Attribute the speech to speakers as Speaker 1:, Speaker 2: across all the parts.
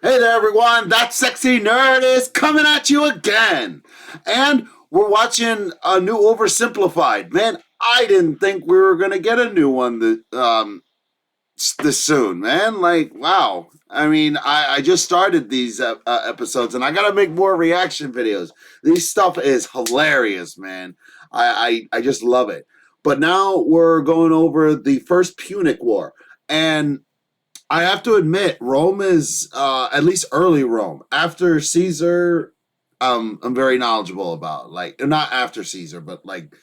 Speaker 1: Hey there, everyone. That sexy nerd is coming at you again. And we're watching a new Oversimplified. Man, I didn't think we were going to get a new one this soon, man. Like, wow. I mean, I just started these episodes, and I got to make more reaction videos. This stuff is hilarious, man. I just love it. But now we're going over the first Punic War. And I have to admit, Rome is, at least early Rome. After Caesar, I'm very knowledgeable about. Like, not after Caesar, but like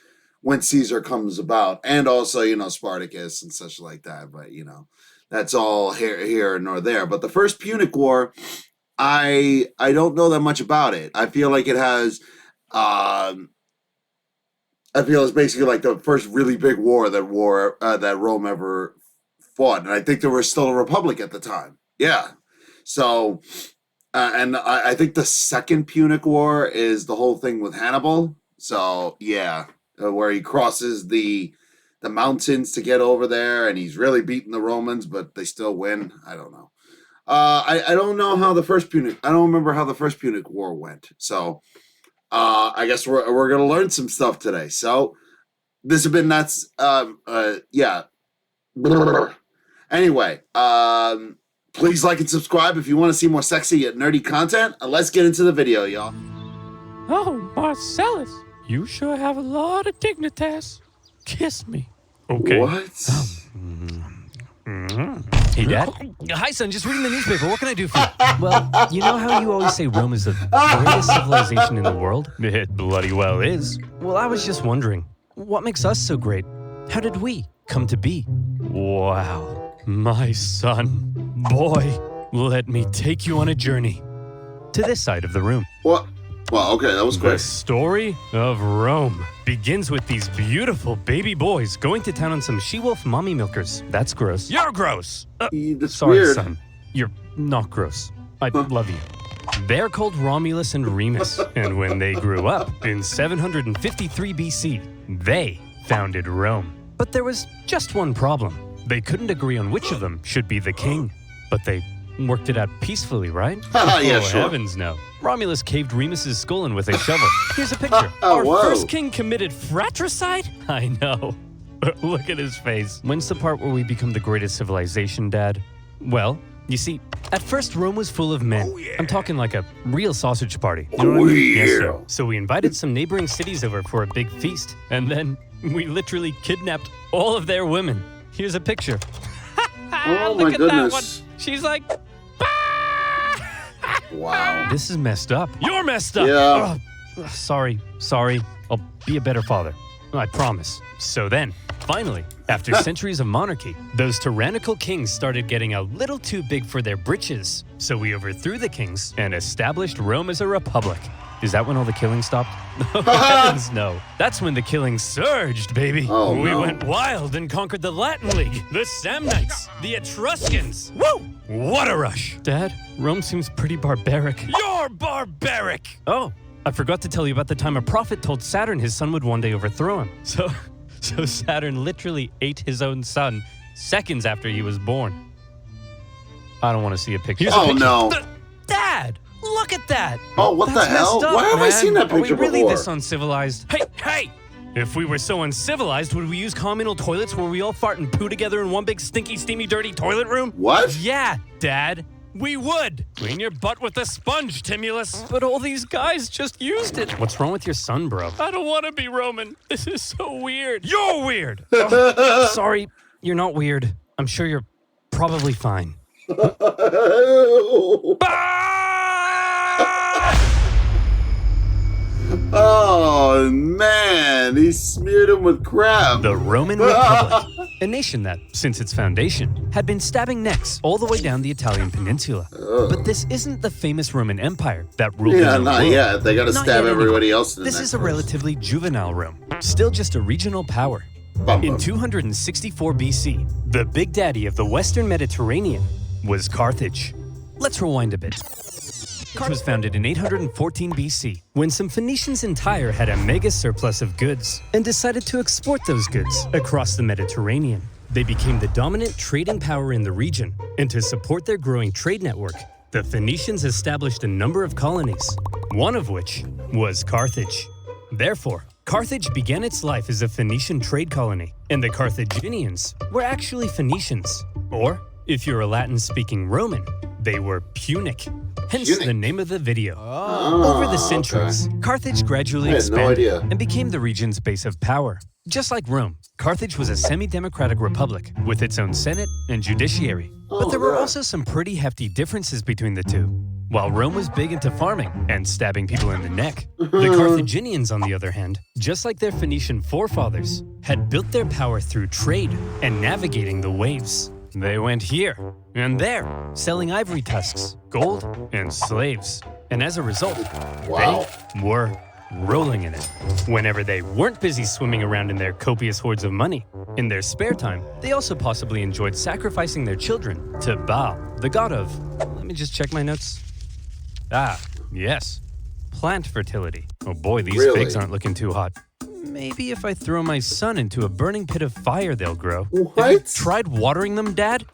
Speaker 1: when Caesar comes about. And also, Spartacus and such like that. But, that's all here nor there. But the first Punic War, I don't know that much about it. I feel like it has, I feel it's basically like the first really big war that Rome ever fought, and I think there was still a republic at the time. Yeah. So, and I think the second Punic War is the whole thing with Hannibal. So, yeah, where he crosses the mountains to get over there, and he's really beating the Romans, but they still win. I don't know. I don't know how the first Punic. I don't remember how the first Punic War went. So, I guess we're gonna learn some stuff today. So, this has been nuts. Yeah. Anyway, please like and subscribe if you want to see more sexy yet nerdy content. Let's get into the video, y'all.
Speaker 2: Oh, Marcellus, you sure have a lot of dignitas. Kiss me. Okay.
Speaker 1: What?
Speaker 2: Hey, Dad. Hi, son. Just reading the newspaper. What can I do for you? Well, you know how you always say Rome is the greatest civilization in the world? It bloody well is. Well, I was just wondering, what makes us so great? How did we come to be? Wow. My son. Boy, let me take you on a journey to this side of the room.
Speaker 1: What? Well, okay, that was quick.
Speaker 2: The story of Rome begins with these beautiful baby boys going to town on some she-wolf mommy milkers. That's gross. You're gross.
Speaker 1: That's
Speaker 2: Sorry,
Speaker 1: weird.
Speaker 2: son. You're not gross. I love you. They're called Romulus and Remus, and when they grew up in 753 BC, they founded Rome. But there was just one problem. They couldn't agree on which of them should be the king. But they worked it out peacefully, right?
Speaker 1: Yeah, sure.
Speaker 2: Heavens no. Romulus caved Remus's skull in with a shovel. Here's a picture.
Speaker 1: Oh,
Speaker 2: Our
Speaker 1: whoa.
Speaker 2: first king committed fratricide? I know. Look at his face. When's the part where we become the greatest civilization, Dad? Well, you see, at first Rome was full of men.
Speaker 1: Oh, yeah.
Speaker 2: I'm talking like a real sausage party. You know what I mean?
Speaker 1: Yeah.
Speaker 2: Yes, sir. So we invited some neighboring cities over for a big feast. And then we literally kidnapped all of their women. Here's a picture.
Speaker 1: Oh,
Speaker 2: Look
Speaker 1: my
Speaker 2: at that one.
Speaker 1: goodness.
Speaker 2: She's like,
Speaker 1: Wow.
Speaker 2: this is messed up. You're messed up.
Speaker 1: Yeah.
Speaker 2: Ugh, sorry. I'll be a better father. I promise. So then, finally, after centuries of monarchy, those tyrannical kings started getting a little too big for their britches. So we overthrew the kings and established Rome as a republic. Is that when all the killing stopped? Oh, heavens no. That's when the killing surged, baby.
Speaker 1: Oh,
Speaker 2: we
Speaker 1: no.
Speaker 2: went wild and conquered the Latin League, the Samnites, the Etruscans. Woo! What a rush. Dad, Rome seems pretty barbaric. You're barbaric! Oh, I forgot to tell you about the time a prophet told Saturn his son would one day overthrow him. So Saturn literally ate his own son seconds after he was born. I don't want to see a picture.
Speaker 1: Oh, no.
Speaker 2: Dad! Look at that!
Speaker 1: Oh, what the
Speaker 2: That's
Speaker 1: hell?
Speaker 2: messed up,
Speaker 1: Why have I
Speaker 2: man.
Speaker 1: seen that
Speaker 2: Are we
Speaker 1: picture
Speaker 2: really
Speaker 1: before?
Speaker 2: this uncivilized? Hey! If we were so uncivilized, would we use communal toilets where we all fart and poo together in one big stinky, steamy, dirty toilet room?
Speaker 1: What?
Speaker 2: Yeah, Dad. We would. Clean your butt with a sponge, Timulus. But all these guys just used it. What's wrong with your son, bro? I don't want to be Roman. This is so weird. You're weird. Sorry, you're not weird. I'm sure you're probably fine.
Speaker 1: Oh, man. He smeared him with crap.
Speaker 2: The Roman Republic, a nation that, since its foundation, had been stabbing necks all the way down the Italian peninsula. But this isn't the famous Roman Empire that ruled
Speaker 1: Yeah,
Speaker 2: the
Speaker 1: not
Speaker 2: world.
Speaker 1: yet. They gotta
Speaker 2: Not
Speaker 1: stab
Speaker 2: yet,
Speaker 1: everybody
Speaker 2: anyway.
Speaker 1: else in the
Speaker 2: This
Speaker 1: neck
Speaker 2: is a
Speaker 1: first.
Speaker 2: relatively juvenile Rome, still just a regional power.
Speaker 1: Bum,
Speaker 2: In
Speaker 1: bum.
Speaker 2: 264 BC, the big daddy of the Western Mediterranean was Carthage. Let's rewind a bit. Carthage was founded in 814 BC when some Phoenicians in Tyre had a mega surplus of goods and decided to export those goods across the Mediterranean. They became the dominant trading power in the region, and to support their growing trade network, the Phoenicians established a number of colonies, one of which was Carthage. Therefore, Carthage began its life as a Phoenician trade colony, and the Carthaginians were actually Phoenicians. Or, if you're a Latin-speaking Roman, they were Punic. Hence
Speaker 1: Punic.
Speaker 2: the name of the video.
Speaker 1: Oh,
Speaker 2: Over the centuries, Carthage gradually
Speaker 1: I had no
Speaker 2: expanded
Speaker 1: idea.
Speaker 2: and became the region's base of power. Just like Rome, Carthage was a semi-democratic republic with its own senate and judiciary. But there were
Speaker 1: yeah.
Speaker 2: also some pretty hefty differences between the two. While Rome was big into farming and stabbing people in the neck, the Carthaginians, on the other hand, just like their Phoenician forefathers, had built their power through trade and navigating the waves. They went here and there, selling ivory tusks, gold, and slaves. And as a result,
Speaker 1: Wow.
Speaker 2: they were rolling in it. Whenever they weren't busy swimming around in their copious hoards of money, in their spare time, they also possibly enjoyed sacrificing their children to Baal, the god of... Let me just check my notes. Ah, yes. Plant fertility. Oh boy, these
Speaker 1: Really?
Speaker 2: figs aren't looking too hot. Maybe if I throw my son into a burning pit of fire, they'll grow. Have you
Speaker 1: What?
Speaker 2: tried watering them, Dad?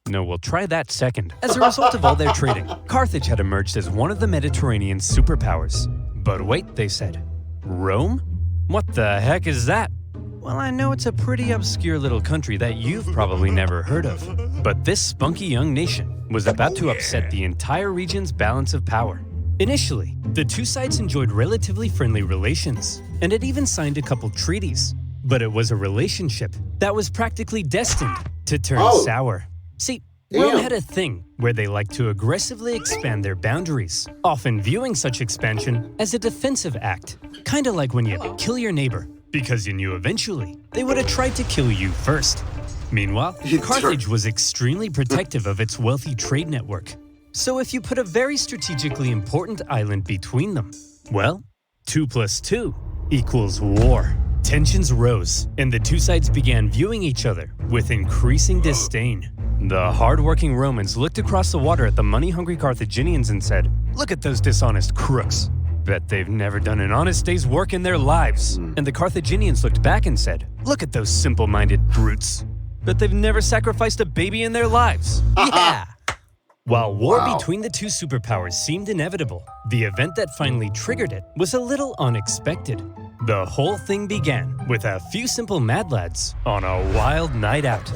Speaker 2: No, we'll try that second. As a result of all their trading, Carthage had emerged as one of the Mediterranean's superpowers. But wait, they said. Rome? What the heck is that? Well, I know it's a pretty obscure little country that you've probably never heard of. But this spunky young nation was about to upset the entire region's balance of power. Initially, the two sides enjoyed relatively friendly relations, and had even signed a couple treaties. But it was a relationship that was practically destined to turn
Speaker 1: Oh.
Speaker 2: sour. See, Rome
Speaker 1: Damn.
Speaker 2: had a thing where they liked to aggressively expand their boundaries, often viewing such expansion as a defensive act, kind of like when you kill your neighbor, because you knew eventually they would have tried to kill you first. Meanwhile, Carthage was extremely protective of its wealthy trade network. So if you put a very strategically important island between them, well, 2 + 2 equals war. Tensions rose, and the two sides began viewing each other with increasing disdain. The hard-working Romans looked across the water at the money-hungry Carthaginians and said, "Look at those dishonest crooks. Bet they've never done an honest day's work in their lives." And the Carthaginians looked back and said, "Look at those simple-minded brutes. Bet they've never sacrificed a baby in their lives." Yeah! While war
Speaker 1: Wow.
Speaker 2: between the two superpowers seemed inevitable, the event that finally triggered it was a little unexpected. The whole thing began with a few simple mad lads on a wild night out.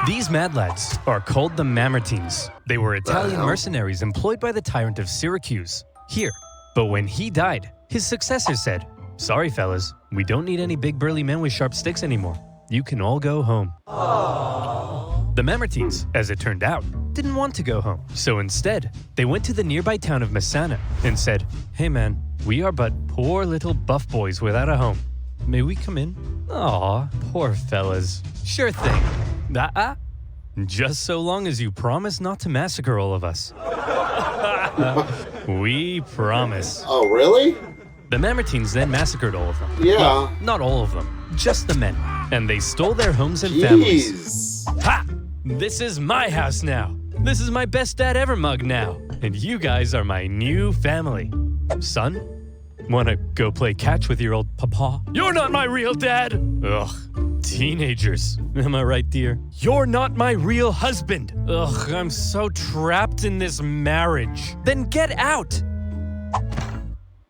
Speaker 2: These mad lads are called the Mamertines. They were Italian
Speaker 1: hell?
Speaker 2: mercenaries employed by the tyrant of Syracuse, here. But when he died, his successor said, "Sorry fellas, we don't need any big burly men with sharp sticks anymore. You can all go home." The Mamertines, as it turned out, didn't want to go home. So instead, they went to the nearby town of Messana and said, "Hey man, we are but poor little buff boys without a home. May we come in?" Aw, poor fellas. Sure thing. Just so long as you promise not to massacre all of us. We promise.
Speaker 1: Oh, really?
Speaker 2: The Mamertines then massacred all of them.
Speaker 1: Yeah.
Speaker 2: Well, not all of them, just the men. And they stole their homes and families.
Speaker 1: Jeez.
Speaker 2: Ha! This is my house now. This is my best dad ever mug now. And you guys are my new family. Son, wanna go play catch with your old papa? You're not my real dad! Ugh, teenagers. Am I right, dear? You're not my real husband. Ugh, I'm so trapped in this marriage. Then get out!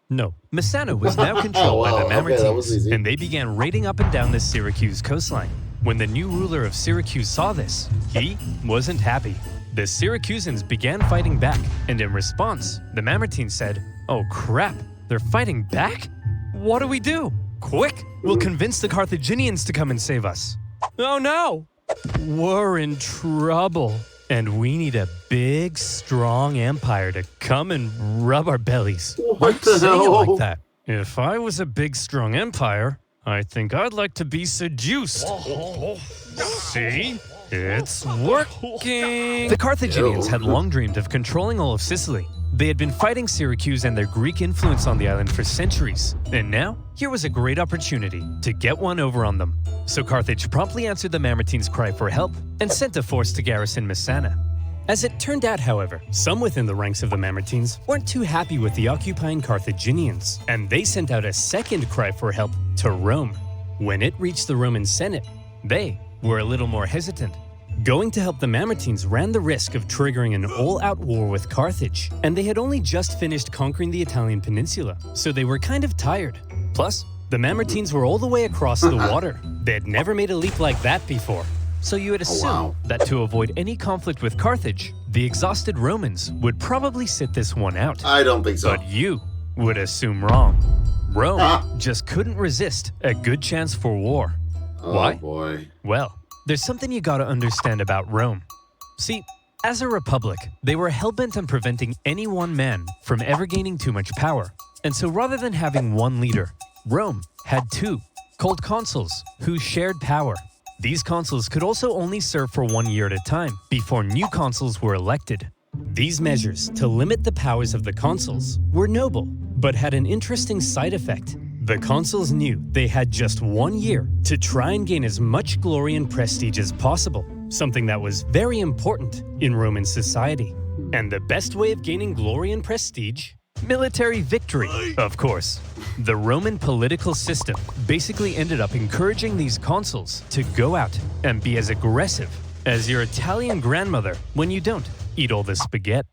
Speaker 2: No, Messana was now controlled by the
Speaker 1: Wow, okay, that was
Speaker 2: Mamertines,
Speaker 1: easy.
Speaker 2: and they began raiding up and down the Syracuse coastline. When the new ruler of Syracuse saw this, he wasn't happy. The Syracusans began fighting back, and in response, the Mamertines said, "Oh crap, they're fighting back? What do we do? Quick, we'll convince the Carthaginians to come and save us." Oh no! We're in trouble. And we need a big, strong empire to come and rub our bellies.
Speaker 1: What the
Speaker 2: Saying it
Speaker 1: hell?
Speaker 2: like that. If I was a big, strong empire, I think I'd like to be seduced. See? It's working! The Carthaginians had long dreamed of controlling all of Sicily. They had been fighting Syracuse and their Greek influence on the island for centuries. And now, here was a great opportunity to get one over on them. So Carthage promptly answered the Mamertines' cry for help and sent a force to garrison Messana. As it turned out, however, some within the ranks of the Mamertines weren't too happy with the occupying Carthaginians, and they sent out a second cry for help to Rome. When it reached the Roman Senate, they were a little more hesitant. Going to help the Mamertines ran the risk of triggering an all-out war with Carthage, and they had only just finished conquering the Italian peninsula, so they were kind of tired. Plus, the Mamertines were all the way across the water. They had never made a leap like that before. So you would assume that to avoid any conflict with Carthage, the exhausted Romans would probably sit this one out.
Speaker 1: I don't think so.
Speaker 2: But you would assume wrong. Rome just couldn't resist a good chance for war. Why?
Speaker 1: Oh, boy.
Speaker 2: Well, there's something you gotta understand about Rome. See, as a republic, they were hell-bent on preventing any one man from ever gaining too much power. And so rather than having one leader, Rome had two, called consuls, who shared power. These consuls could also only serve for 1 year at a time before new consuls were elected. These measures to limit the powers of the consuls were noble, but had an interesting side effect. The consuls knew they had just 1 year to try and gain as much glory and prestige as possible, something that was very important in Roman society. And the best way of gaining glory and prestige? Military victory, of course. The Roman political system basically ended up encouraging these consuls to go out and be as aggressive as your Italian grandmother when you don't eat all the spaghetti.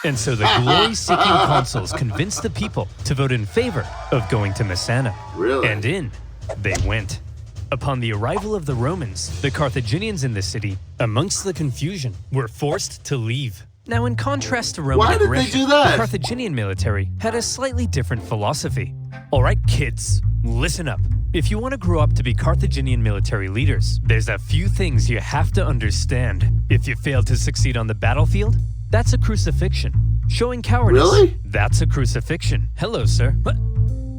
Speaker 2: And so the glory-seeking consuls convinced the people to vote in favor of going to Messana.
Speaker 1: Really?
Speaker 2: And in they went. Upon the arrival of the Romans, the Carthaginians in the city, amongst the confusion, were forced to leave. Now, in contrast to Roman
Speaker 1: Why did they
Speaker 2: aggression,
Speaker 1: do that?
Speaker 2: the Carthaginian military had a slightly different philosophy. All right, kids, listen up. If you want to grow up to be Carthaginian military leaders, there's a few things you have to understand. If you fail to succeed on the battlefield, that's a crucifixion. Showing cowardice,
Speaker 1: Really?
Speaker 2: that's a crucifixion. Hello, sir.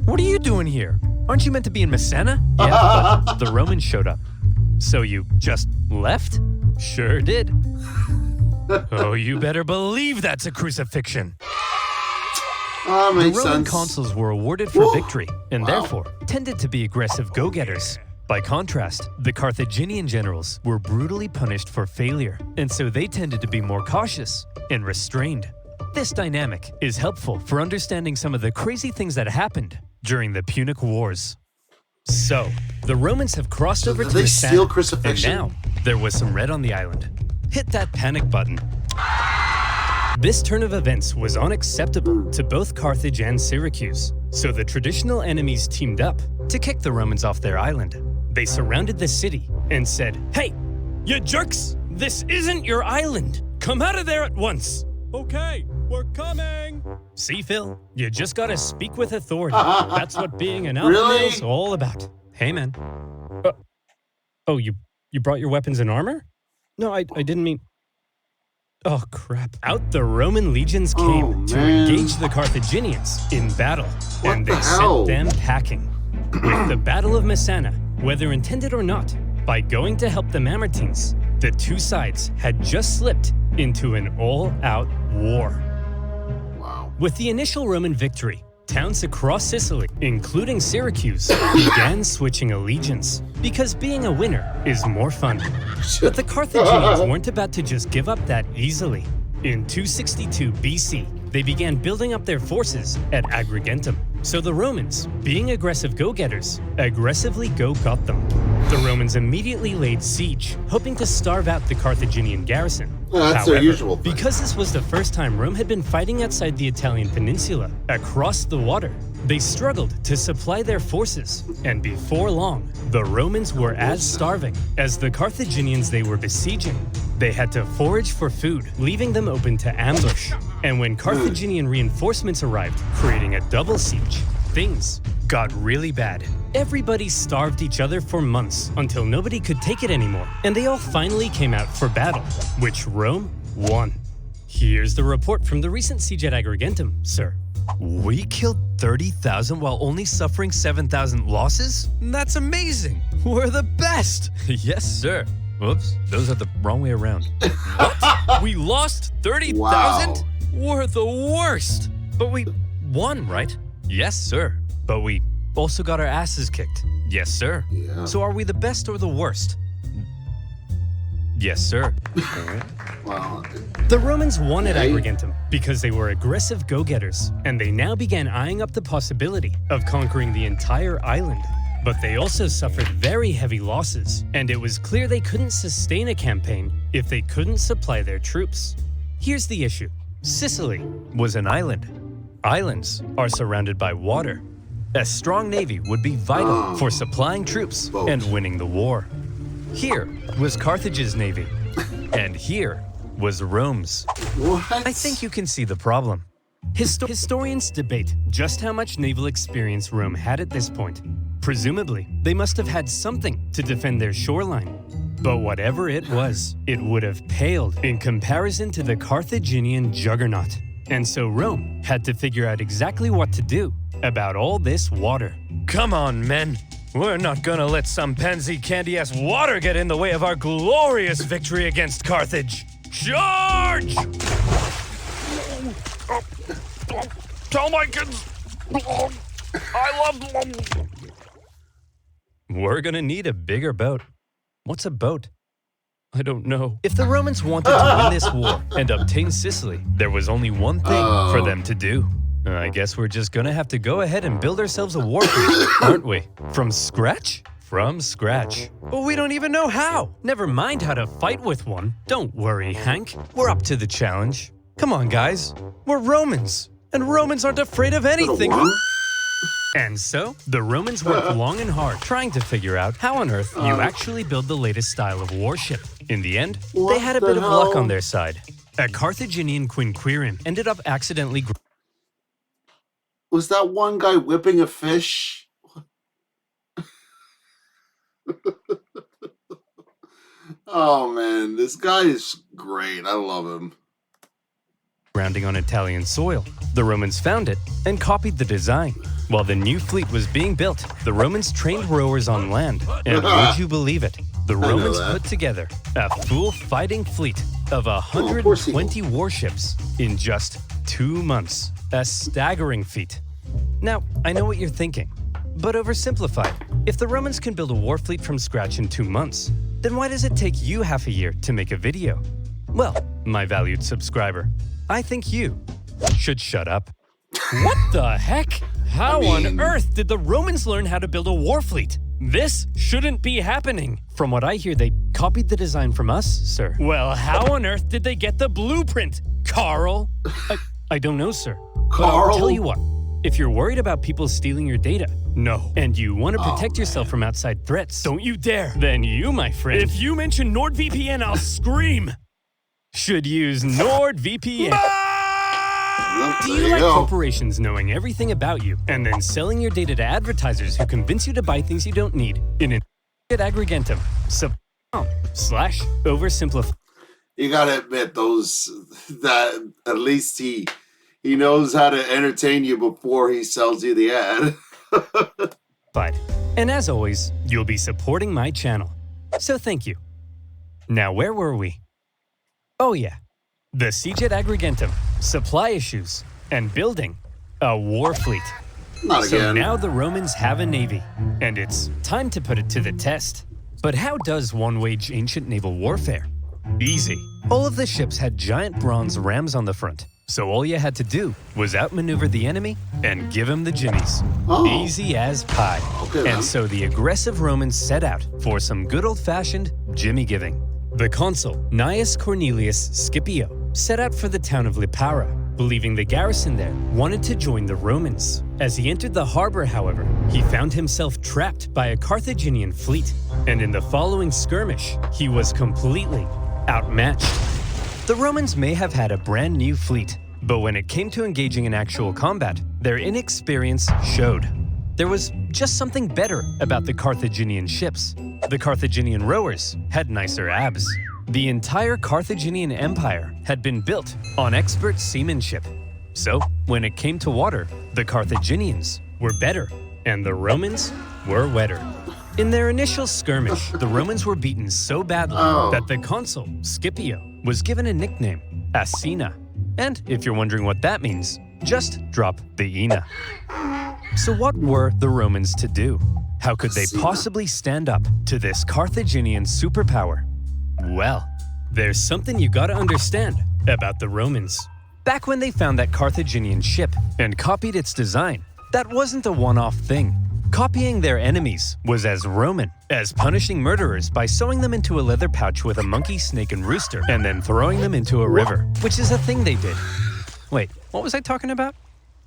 Speaker 2: What are you doing here? Aren't you meant to be in Messana? Yeah, but the Romans showed up. So you just left? Sure did. Oh, you better believe that's a crucifixion.
Speaker 1: Oh,
Speaker 2: The
Speaker 1: makes
Speaker 2: Roman
Speaker 1: sense.
Speaker 2: consuls were awarded for victory and therefore tended to be aggressive go-getters. By contrast, the Carthaginian generals were brutally punished for failure, and so they tended to be more cautious and restrained. This dynamic is helpful for understanding some of the crazy things that happened during the Punic Wars. So, the Romans have crossed over
Speaker 1: did
Speaker 2: to
Speaker 1: they
Speaker 2: Messana,
Speaker 1: steal
Speaker 2: and
Speaker 1: crucifixion?
Speaker 2: now there was some red on the island. Hit that panic button. This turn of events was unacceptable to both Carthage and Syracuse, so the traditional enemies teamed up to kick the Romans off their island. They surrounded the city and said, "Hey, you jerks! This isn't your island! Come out of there at once!" "Okay, we're coming!" See, Phil, you just gotta speak with authority. That's what being an outlaw
Speaker 1: Really?
Speaker 2: is all about. Hey, man. Oh, you brought your weapons and armor? No, I didn't mean... Oh, crap. Out the Roman legions came to
Speaker 1: man.
Speaker 2: engage the Carthaginians in battle,
Speaker 1: What
Speaker 2: and
Speaker 1: the
Speaker 2: they
Speaker 1: hell?
Speaker 2: sent them packing. With the Battle of Messana, whether intended or not, by going to help the Mamertines, the two sides had just slipped into an all-out war.
Speaker 1: Wow.
Speaker 2: With the initial Roman victory, towns across Sicily, including Syracuse, began switching allegiance because being a winner is more fun. But the Carthaginians weren't about to just give up that easily. In 262 BC, they began building up their forces at Agrigentum. So the Romans, being aggressive go-getters, aggressively go-got them. The Romans immediately laid siege, hoping to starve out the Carthaginian garrison.
Speaker 1: That's their usual thing.
Speaker 2: Because this was the first time Rome had been fighting outside the Italian peninsula, across the water, they struggled to supply their forces, and before long, the Romans were as starving as the Carthaginians they were besieging. They had to forage for food, leaving them open to ambush. And when Carthaginian reinforcements arrived, creating a double siege, things got really bad. Everybody starved each other for months until nobody could take it anymore, and they all finally came out for battle, which Rome won. Here's the report from the recent siege at Agrigentum, sir. We killed 30,000 while only suffering 7,000 losses? That's amazing! We're the best! Yes, sir. Oops, those are the wrong way around. What? We lost 30,000?
Speaker 1: Wow.
Speaker 2: We're the worst! But we won, right? Yes, sir. But we also got our asses kicked. Yes, sir.
Speaker 1: Yeah.
Speaker 2: So are we the best or the worst? Yes, sir.
Speaker 1: Wow.
Speaker 2: The Romans won at
Speaker 1: Okay.
Speaker 2: Agrigentum because they were aggressive go-getters, and they now began eyeing up the possibility of conquering the entire island. But they also suffered very heavy losses, and it was clear they couldn't sustain a campaign if they couldn't supply their troops. Here's the issue. Sicily was an island. Islands are surrounded by water. A strong navy would be vital for supplying troops and winning the war. Here was Carthage's navy, and here was Rome's.
Speaker 1: What?
Speaker 2: I think you can see the problem. Historians debate just how much naval experience Rome had at this point. Presumably, they must have had something to defend their shoreline. But whatever it was, it would have paled in comparison to the Carthaginian juggernaut. And so Rome had to figure out exactly what to do about all this water. Come on, men. We're not gonna let some pansy candy-ass water get in the way of our glorious victory against Carthage. Charge! Tell my kids I love them. We're gonna need a bigger boat. What's a boat? I don't know. If the Romans wanted to win this war and obtain Sicily, there was only one thing for them to do. I guess we're just gonna have to go ahead and build ourselves a war fleet, aren't we? From scratch? From scratch. But we don't even know how. Never mind how to fight with one. Don't worry, Hank. We're up to the challenge. Come on, guys. We're Romans. And Romans aren't afraid of anything. And so, the Romans worked long and hard trying to figure out how on earth you actually build the latest style of warship. In the end, they had a bit of luck on their side. A Carthaginian quinquereme ended up accidentally...
Speaker 1: Was that one guy whipping a fish? Oh man, this guy is great. I love him.
Speaker 2: grounding on Italian soil. The Romans found it and copied the design. While the new fleet was being built, the Romans trained rowers on land. And would you believe it? The Romans put together a full fighting fleet of 120 warships in just 2 months. A staggering feat. Now, I know what you're thinking, but oversimplified. If the Romans can build a war fleet from scratch in 2 months, then why does it take you half a year to make a video? Well, my valued subscriber, I think you should shut up. What the heck? How on earth did the Romans learn how to build a war fleet? This shouldn't be happening. From what I hear, they copied the design from us, sir. Well, how on earth did they get the blueprint, Carl? I don't know, sir. But I'll tell you what. If you're worried about people stealing your data, no, and you want to protect yourself from outside threats, don't you dare. Then you, my friend, if you mention NordVPN, I'll scream. Should use NordVPN. Do you like corporations knowing everything about you and then selling your data to advertisers who convince you to buy things you don't need in an aggregatum? /oversimplified.
Speaker 1: You gotta admit that at least he knows how to entertain you before he sells you the ad.
Speaker 2: And as always, you'll be supporting my channel. So thank you. Now where were we? Oh yeah, the siege at Agrigentum, supply issues, and building a war fleet.
Speaker 1: Not again.
Speaker 2: So now the Romans have a navy, and it's time to put it to the test. But how does one wage ancient naval warfare? Easy. All of the ships had giant bronze rams on the front, so all you had to do was outmaneuver the enemy and give him the jimmies. Easy as pie. And so the aggressive Romans set out for some good old-fashioned jimmy giving. The consul, Gnaeus Cornelius Scipio, set out for the town of Lipara, believing the garrison there wanted to join the Romans. As he entered the harbor, however, he found himself trapped by a Carthaginian fleet, and in the following skirmish, he was completely outmatched. The Romans may have had a brand new fleet, but when it came to engaging in actual combat, their inexperience showed. There was just something better about the Carthaginian ships. The Carthaginian rowers had nicer abs. The entire Carthaginian Empire had been built on expert seamanship. So, when it came to water, the Carthaginians were better, and the Romans were wetter. In their initial skirmish, the Romans were beaten so badly that the consul, Scipio, was given a nickname, Asina. And if you're wondering what that means, just drop the Ina. So what were the Romans to do? How could they possibly stand up to this Carthaginian superpower? Well, there's something you gotta understand about the Romans. Back when they found that Carthaginian ship and copied its design, that wasn't a one-off thing. Copying their enemies was as Roman as punishing murderers by sewing them into a leather pouch with a monkey, snake, and rooster, and then throwing them into a river, which is a thing they did. Wait, what was I talking about?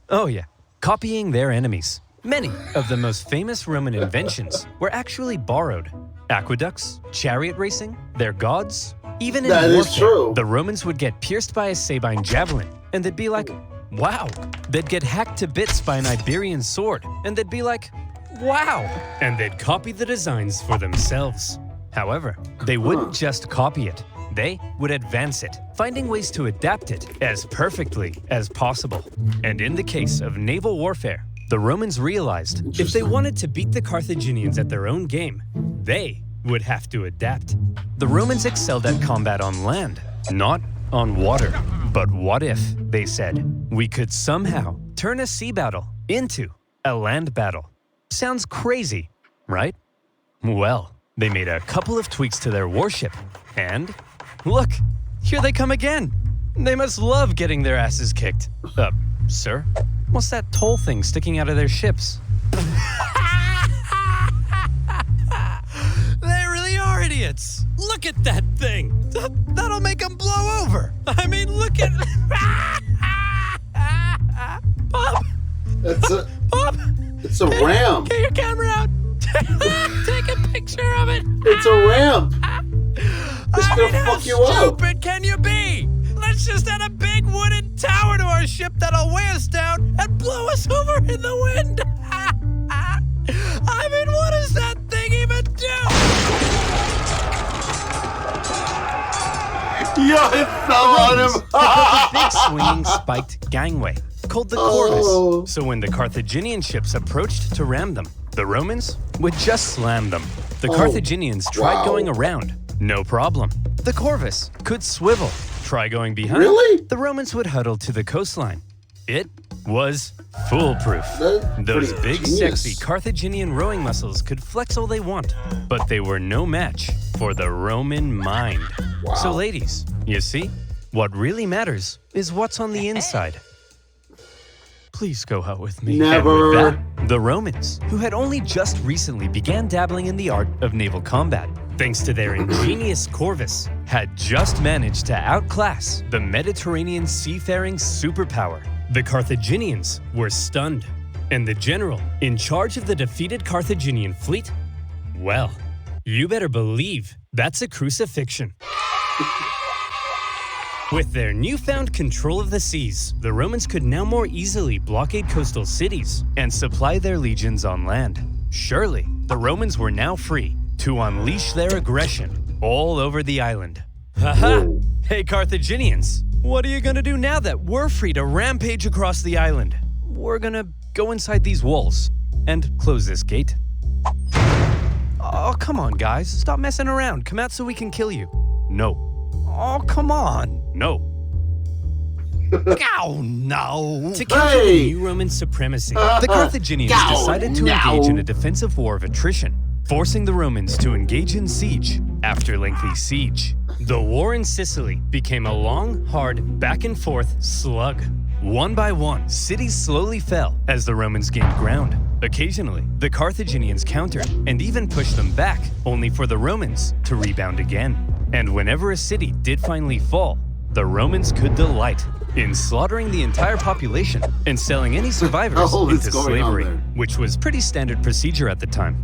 Speaker 2: Oh yeah, copying their enemies. Many of the most famous Roman inventions were actually borrowed. Aqueducts, chariot racing, their gods. Even in warfare, the Romans would get pierced by a Sabine javelin, and they'd be like, wow. They'd get hacked to bits by an Iberian sword, and they'd be like, wow. And they'd copy the designs for themselves. However, they wouldn't just copy it. They would advance it, finding ways to adapt it as perfectly as possible. And in the case of naval warfare, the Romans realized if they wanted to beat the Carthaginians at their own game, they would have to adapt. The Romans excelled at combat on land, not on water. But what if, they said, we could somehow turn a sea battle into a land battle? Sounds crazy, right? Well, they made a couple of tweaks to their warship, and look, here they come again. They must love getting their asses kicked. Sir? What's that toll thing sticking out of their ships? They really are idiots. Look at that thing. That'll make them blow over. I mean, look at... Bob! Bob!
Speaker 1: It's a ramp.
Speaker 2: Get your camera out. Take a picture of it.
Speaker 1: It's a ramp. It's gonna fuck you up.
Speaker 2: How stupid can you be? Let's just add a big wooden tower to our ship that'll weigh us down and blow us over in the wind. I mean, what does that thing even do?
Speaker 1: Yo, it fell on him.
Speaker 2: A big swinging spiked gangway called the Corvus. So when the Carthaginian ships approached to ram them, the Romans would just slam them. The Carthaginians tried going around. No problem. The Corvus could swivel. Try going behind.
Speaker 1: Really?
Speaker 2: The Romans would huddle to the coastline. It was foolproof. Those big, sexy Carthaginian rowing muscles could flex all they want, but they were no match for the Roman mind.
Speaker 1: Wow.
Speaker 2: So ladies, you see, what really matters is what's on the inside. Please go out with me.
Speaker 1: Never.
Speaker 2: And with that, the Romans, who had only just recently began dabbling in the art of naval combat, thanks to their ingenious Corvus, had just managed to outclass the Mediterranean seafaring superpower. The Carthaginians were stunned, and the general in charge of the defeated Carthaginian fleet, well, you better believe that's a crucifixion. With their newfound control of the seas, the Romans could now more easily blockade coastal cities and supply their legions on land. Surely, the Romans were now free to unleash their aggression all over the island. Haha! Hey Carthaginians, what are you gonna do now that we're free to rampage across the island? We're gonna go inside these walls and close this gate. Oh, come on guys, stop messing around. Come out so we can kill you. No. Oh, come on. No. Oh, no. To counter the new Roman supremacy, the Carthaginians decided to engage in a defensive war of attrition, forcing the Romans to engage in siege after lengthy siege. The war in Sicily became a long, hard, back-and-forth slug. One by one, cities slowly fell as the Romans gained ground. Occasionally, the Carthaginians countered and even pushed them back, only for the Romans to rebound again. And whenever a city did finally fall, the Romans could delight in slaughtering the entire population and selling any survivors into slavery, which was pretty standard procedure at the time.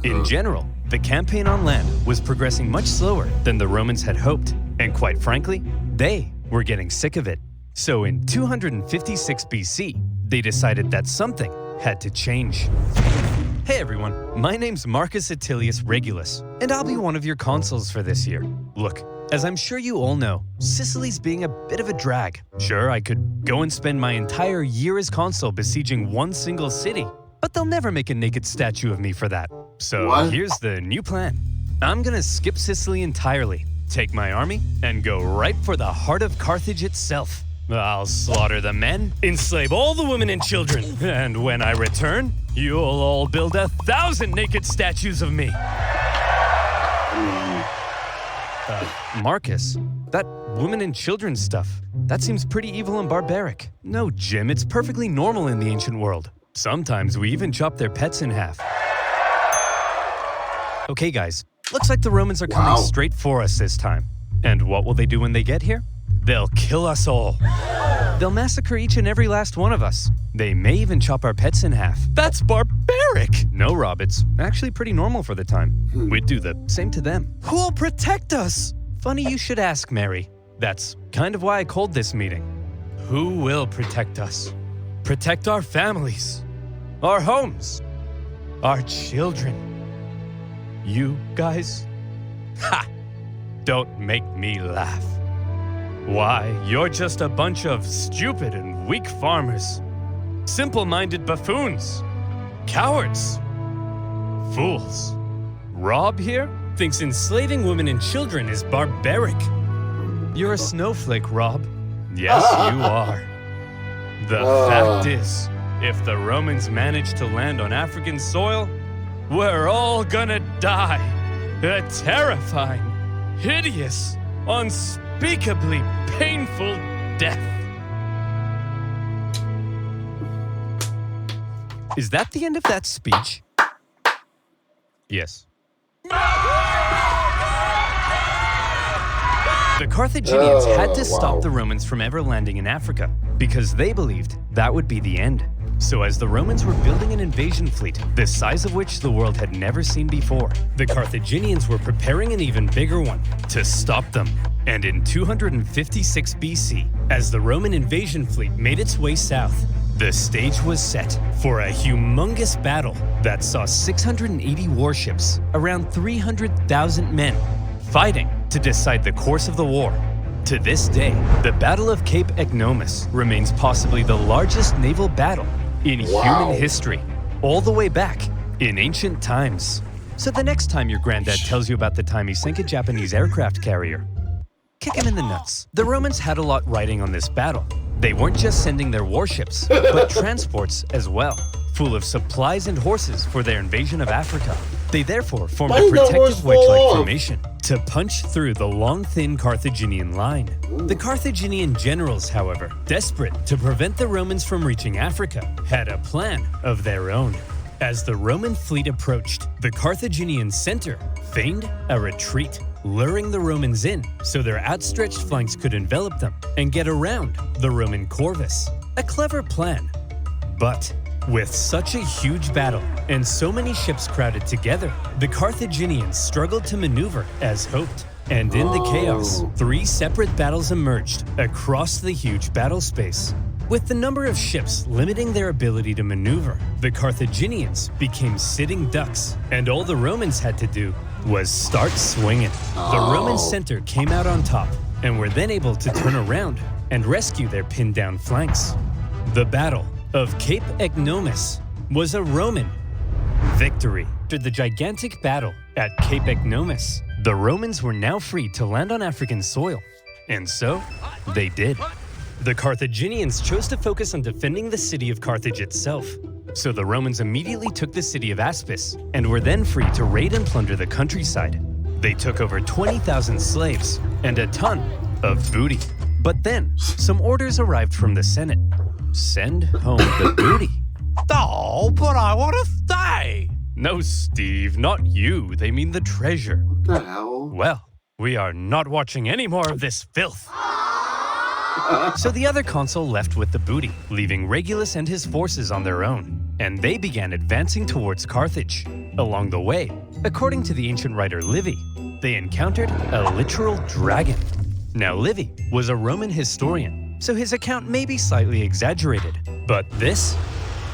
Speaker 2: In general, the campaign on land was progressing much slower than the Romans had hoped, and quite frankly, they were getting sick of it. So in 256 BC, they decided that something had to change. Hey everyone, my name's Marcus Attilius Regulus, and I'll be one of your consuls for this year. Look, as I'm sure you all know, Sicily's being a bit of a drag. Sure, I could go and spend my entire year as consul besieging one single city, but they'll never make a naked statue of me for that. So here's the new plan. I'm gonna skip Sicily entirely, take my army, and go right for the heart of Carthage itself. I'll slaughter the men, enslave all the women and children, and when I return, you'll all build 1,000 naked statues of me. Marcus, that women and children stuff, that seems pretty evil and barbaric. No, Jim, it's perfectly normal in the ancient world. Sometimes we even chop their pets in half. Okay, guys, looks like the Romans are coming straight for us this time. And what will they do when they get here? They'll kill us all. They'll massacre each and every last one of us. They may even chop our pets in half. That's barbaric! No, Rob, it's actually pretty normal for the time. We'd do the same to them. Who'll protect us? Funny you should ask, Mary. That's kind of why I called this meeting. Who will protect us? Protect our families, our homes, our children. You guys? Ha! Don't make me laugh. Why, you're just a bunch of stupid and weak farmers. Simple-minded buffoons. Cowards. Fools. Rob here thinks enslaving women and children is barbaric. You're a snowflake, Rob. Yes, you are. The fact is, if the Romans manage to land on African soil, we're all gonna die. A terrifying, hideous, unspeakably painful death. Is that the end of that speech? Yes. The Carthaginians had to stop the Romans from ever landing in Africa because they believed that would be the end. So as the Romans were building an invasion fleet, the size of which the world had never seen before, the Carthaginians were preparing an even bigger one to stop them. And in 256 BC, as the Roman invasion fleet made its way south, the stage was set for a humongous battle that saw 680 warships, around 300,000 men, fighting to decide the course of the war. To this day, the Battle of Cape Ignomus remains possibly the largest naval battle in human history, all the way back in ancient times. So the next time your granddad tells you about the time he sank a Japanese aircraft carrier, kick him in the nuts. The Romans had a lot riding on this battle. They weren't just sending their warships, but transports as well, full of supplies and horses for their invasion of Africa. They therefore formed a protective wedge-like formation to punch through the long, thin Carthaginian line. The Carthaginian generals, however, desperate to prevent the Romans from reaching Africa, had a plan of their own. As the Roman fleet approached, the Carthaginian center feigned a retreat, luring the Romans in so their outstretched flanks could envelop them and get around the Roman corvus. A clever plan. But with such a huge battle and so many ships crowded together, the Carthaginians struggled to maneuver as hoped. And in the chaos, 3 separate battles emerged across the huge battle space. With the number of ships limiting their ability to maneuver, the Carthaginians became sitting ducks, and all the Romans had to do was start swinging. The Roman center came out on top and were then able to turn around and rescue their pinned down flanks. The Battle of Cape Ignomus was a Roman victory. After the gigantic battle at Cape Ignomus, the Romans were now free to land on African soil, and so they did. The Carthaginians chose to focus on defending the city of Carthage itself, so the Romans immediately took the city of Aspis and were then free to raid and plunder the countryside. They took over 20,000 slaves and a ton of booty. But then, some orders arrived from the Senate. Send home the booty. Oh, but I want to stay! No, Steve, not you. They mean the treasure.
Speaker 1: What the hell?
Speaker 2: Well, we are not watching any more of this filth. So the other consul left with the booty, leaving Regulus and his forces on their own, and they began advancing towards Carthage. Along the way, according to the ancient writer Livy, they encountered a literal dragon. Now Livy was a Roman historian, so his account may be slightly exaggerated, but this,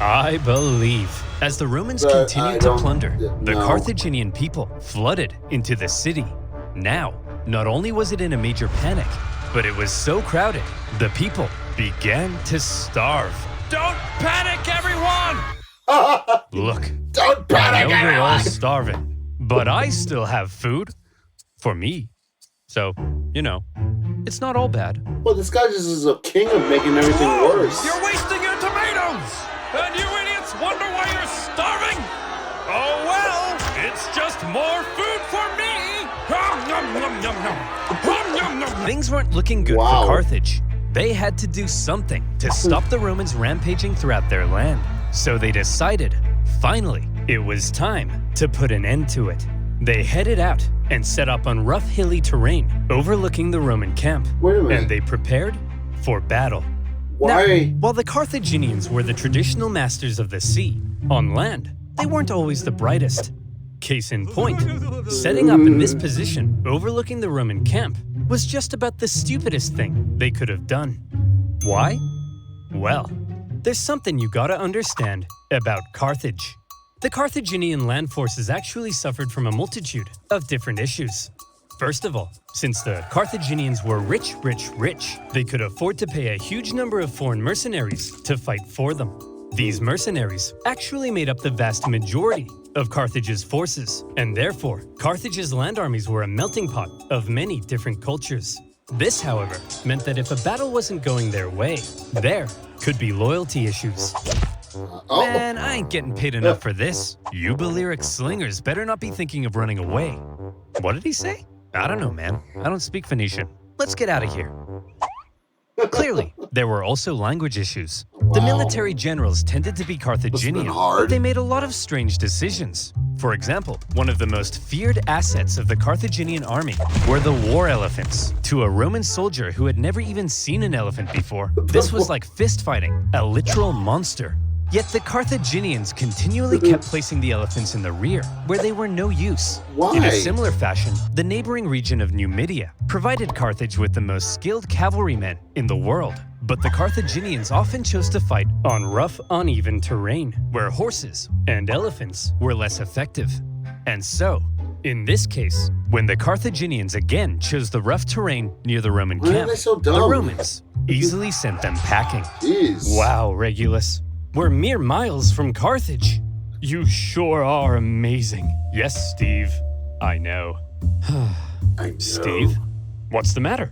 Speaker 2: I believe. As the Romans continued to plunder, the Carthaginian people flooded into the city. Now, not only was it in a major panic, but it was so crowded, the people began to starve. Don't panic, everyone! Look,
Speaker 1: Don't panic,
Speaker 2: I know you're all
Speaker 1: everyone!
Speaker 2: starving, but I still have food for me. So, you know, it's not all bad.
Speaker 1: Well, this guy just is a king of making everything worse.
Speaker 2: You're wasting your tomatoes! And you idiots wonder why you're starving? Oh well, it's just more food for me! Things weren't looking good for Carthage. They had to do something to stop the Romans rampaging throughout their land. So they decided, finally, it was time to put an end to it. They headed out and set up on rough hilly terrain overlooking the Roman camp.
Speaker 1: Wait a minute.
Speaker 2: And they prepared for battle.
Speaker 1: Why?
Speaker 2: Now, while the Carthaginians were the traditional masters of the sea, on land, they weren't always the brightest. Case in point, setting up in this position overlooking the Roman camp was just about the stupidest thing they could have done. Why? Well, there's something you gotta understand about Carthage. The Carthaginian land forces actually suffered from a multitude of different issues. First of all, since the Carthaginians were rich, they could afford to pay a huge number of foreign mercenaries to fight for them. These mercenaries actually made up the vast majority of Carthage's forces, and therefore, Carthage's land armies were a melting pot of many different cultures. This, however, meant that if a battle wasn't going their way, there could be loyalty issues.
Speaker 1: Oh.
Speaker 2: Man, I ain't getting paid enough for this. You Balearic slingers better not be thinking of running away. What did he say? I don't know, man. I don't speak Phoenician. Let's get out of here. Clearly, there were also language issues. The military generals tended to be Carthaginian, but they made a lot of strange decisions. For example, one of the most feared assets of the Carthaginian army were the war elephants. To a Roman soldier who had never even seen an elephant before, this was like fist fighting, a literal monster. Yet the Carthaginians continually kept placing the elephants in the rear, where they were no use.
Speaker 1: Why?
Speaker 2: In a similar fashion, the neighboring region of Numidia provided Carthage with the most skilled cavalrymen in the world. But the Carthaginians often chose to fight on rough, uneven terrain, where horses and elephants were less effective. And so, in this case, when the Carthaginians again chose the rough terrain near the Roman
Speaker 1: Why are
Speaker 2: camp,
Speaker 1: they so dumb?
Speaker 2: the Romans easily sent them packing.
Speaker 1: Jeez.
Speaker 2: Wow, Regulus. We're mere miles from Carthage. You sure are amazing. Yes, Steve. I know.
Speaker 1: I know.
Speaker 2: Steve, what's the matter?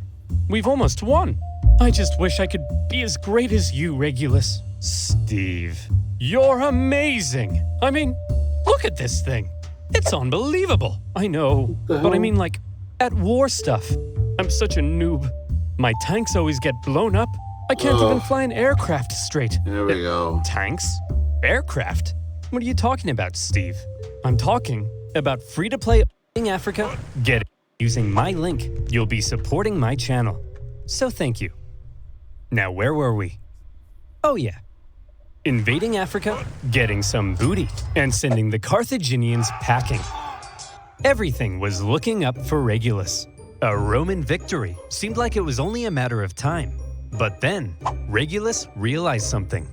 Speaker 2: We've almost won. I just wish I could be as great as you, Regulus. Steve, you're amazing. I mean, look at this thing. It's unbelievable. I know, but I mean like at war stuff. I'm such a noob. My tanks always get blown up. I can't even fly an aircraft straight.
Speaker 1: There we go.
Speaker 2: Tanks? Aircraft? What are you talking about, Steve? I'm talking about free-to-play in Africa. Get it. Using my link, you'll be supporting my channel. So thank you. Now, where were we? Oh yeah. Invading Africa, getting some booty, and sending the Carthaginians packing. Everything was looking up for Regulus. A Roman victory seemed like it was only a matter of time. But then, Regulus realized something.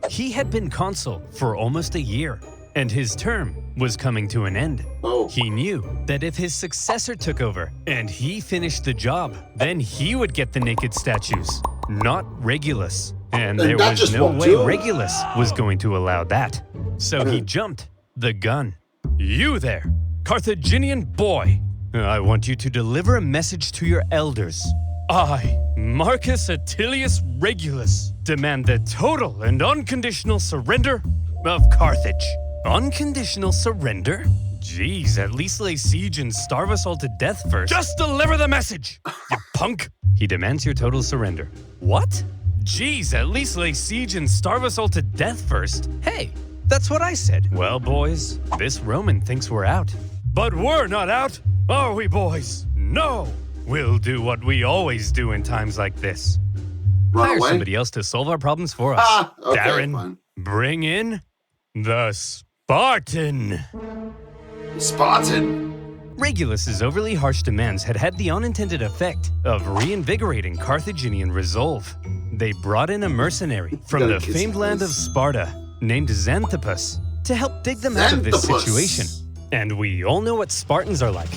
Speaker 2: He had been consul for almost a year, and his term was coming to an end.
Speaker 1: Oh.
Speaker 2: He knew that if his successor took over and he finished the job, then he would get the naked statues, not Regulus. And there
Speaker 1: that
Speaker 2: was
Speaker 1: just
Speaker 2: no
Speaker 1: won't
Speaker 2: way
Speaker 1: do it.
Speaker 2: Regulus was going to allow that. So he jumped the gun. You there, Carthaginian boy, I want you to deliver a message to your elders. I, Marcus Attilius Regulus, demand the total and unconditional surrender of Carthage. Unconditional surrender? Jeez, at least lay siege and starve us all to death first. Just deliver the message, you punk! He demands your total surrender. What? Jeez, at least lay siege and starve us all to death first. Hey, that's what I said. Well, boys, this Roman thinks we're out. But we're not out, are we, boys? No! We'll do what we always do in times like this.
Speaker 1: Run
Speaker 2: Hire
Speaker 1: away?
Speaker 2: somebody else to solve our problems for us.
Speaker 1: Okay,
Speaker 2: Darren,
Speaker 1: fine.
Speaker 2: bring in the Spartan.
Speaker 1: Spartan.
Speaker 2: Regulus's overly harsh demands had had the unintended effect of reinvigorating Carthaginian resolve. They brought in a mercenary from the
Speaker 1: Gotta kiss
Speaker 2: famed
Speaker 1: his
Speaker 2: land of
Speaker 1: face.
Speaker 2: Sparta named Xanthippus to help dig them out of this
Speaker 1: Xanthippus.
Speaker 2: situation. And we all know what Spartans are like.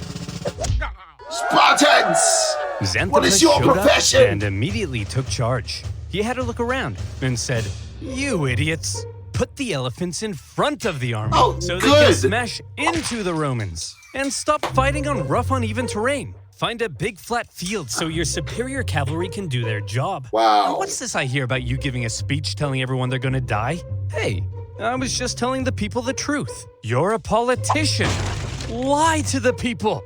Speaker 1: Spartans!
Speaker 2: Xanthippus
Speaker 1: What is your
Speaker 2: showed up
Speaker 1: profession?
Speaker 2: and immediately took charge. He had a look around and said, "You idiots, put the elephants in front of the army
Speaker 1: Oh,
Speaker 2: so they can
Speaker 1: good.
Speaker 2: smash into the Romans. And stop fighting on rough, uneven terrain. Find a big flat field so your superior cavalry can do their job."
Speaker 1: Wow.
Speaker 2: What's this I hear about you giving a speech telling everyone they're gonna die? Hey, I was just telling the people the truth. You're a politician. Lie to the people.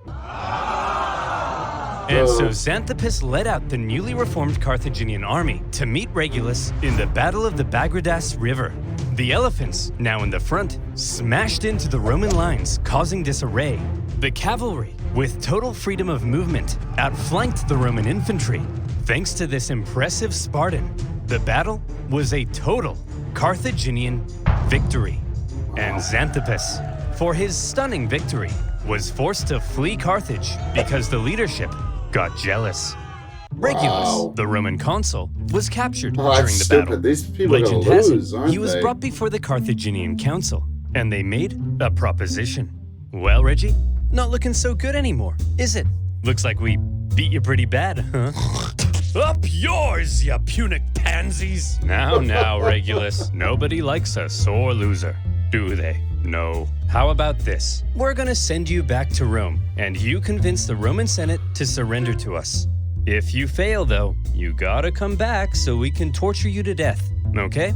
Speaker 2: And so Xanthippus led out the newly reformed Carthaginian army to meet Regulus in the Battle of the Bagradas River. The elephants, now in the front, smashed into the Roman lines, causing disarray. The cavalry, with total freedom of movement, outflanked the Roman infantry. Thanks to this impressive Spartan, the battle was a total Carthaginian victory. And Xanthippus, for his stunning victory, was forced to flee Carthage because the leadership got jealous. Regulus, the Roman consul, was captured during
Speaker 1: that's
Speaker 2: the
Speaker 1: stupid.
Speaker 2: battle.
Speaker 1: These people are
Speaker 2: Legend
Speaker 1: gonna
Speaker 2: has
Speaker 1: lose,
Speaker 2: it,
Speaker 1: aren't
Speaker 2: he was
Speaker 1: they?
Speaker 2: brought before the Carthaginian council, and they made a proposition. Well, Reggie, not looking so good anymore, is it? Looks like we beat you pretty bad, huh? Up yours, you Punic pansies! Now, Regulus, nobody likes a sore loser, do they? No. How about this? We're gonna send you back to Rome, and you convince the Roman Senate to surrender to us. If you fail, though, you gotta come back so we can torture you to death, okay?